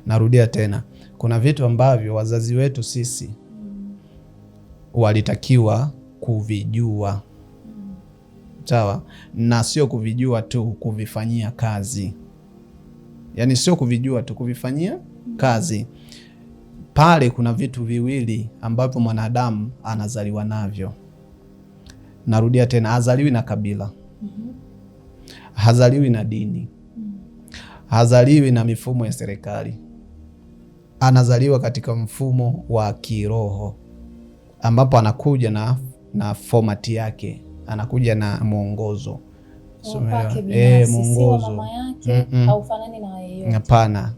Narudia tena, kuna vitu ambavyo wazazi wetu sisi walitakiwa kuvijua, sawa, na sio kuvijua tu, kuvifanyia kazi. Yani sio kuvijua tu, kuvifanyia kazi. Pale kuna vitu viwili ambavyo mwanadamu anazaliwa navyo. Narudia tena, hazaliwi na kabila, hazaliwi na dini, hazaliwi na mifumo ya serikali. Anazaliwa katika mfumo wa kiroho, ambapo anakuja na format yake, anakuja na mwongozo. Mwongozo haufanani na yeyote. Hapana,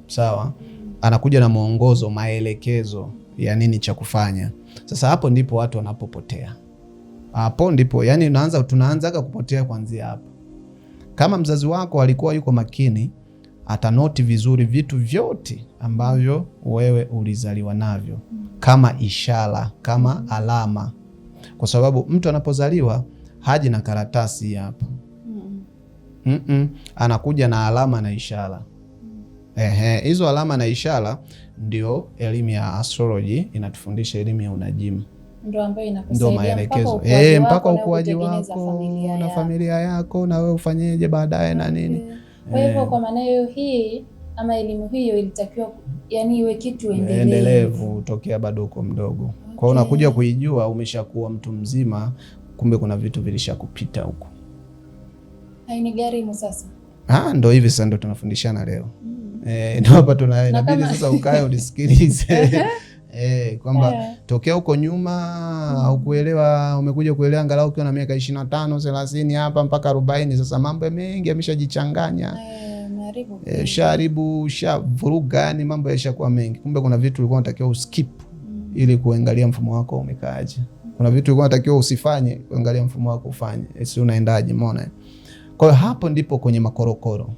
sawa. Anakuja na mwongozo, maelekezo ya nini cha kufanya. Sasa hapo ndipo watu wanapopotea. Hapo ndipo yani tunaanza kupotea kuanzia hapo. Kama mzazi wako alikuwa yuko makini, atanoti vizuri vitu vyote ambavyo wewe ulizaliwa navyo, kama ishara, kama alama. Kwa sababu mtu anapozaliwa haji na karatasi hapa. Anakuja na alama na ishara. Hizo alama na ishara ndio elimu ya astrology inatufundisha, elimu ya unajimu. Ndio ambayo inakusaidia maelekezo mpaka ukuaji wako na familia yako, na wewe ufanyeje baadaye na nini. Kwa hivyo kwa maana hiyo hii ama elimu hiyo ilitakiwa yani iwe kitu endelevu tokea bado uko mdogo. Kwa hiyo unakuja kuijua umeshakuwa mtu mzima, kumbe kuna vitu vilishakupita huko. Hainigharimu sasa. Ndio hivi sasa, ndio tunafundishana leo. Ndio hapa inabidi sasa ukae ulisikilize. Kwamba tokea huko nyuma haukuelewa, umekuja kuelewa angalau ukiwa na miaka 25, 30 hapa mpaka 40. Sasa mambo mengi yameshajichanganya, sharibu shavuruga, yani mambo yashakuwa mengi. Kumbe kuna vitu ulikuwa unatakiwa uskip ili kuangalia mfumo wako umekaaje. Kuna vitu ulikuwa unatakiwa usifanye kuangalia mfumo wako ufanye, si unaendaje. Umeona? Kwa hiyo hapo ndipo kwenye makorokoro.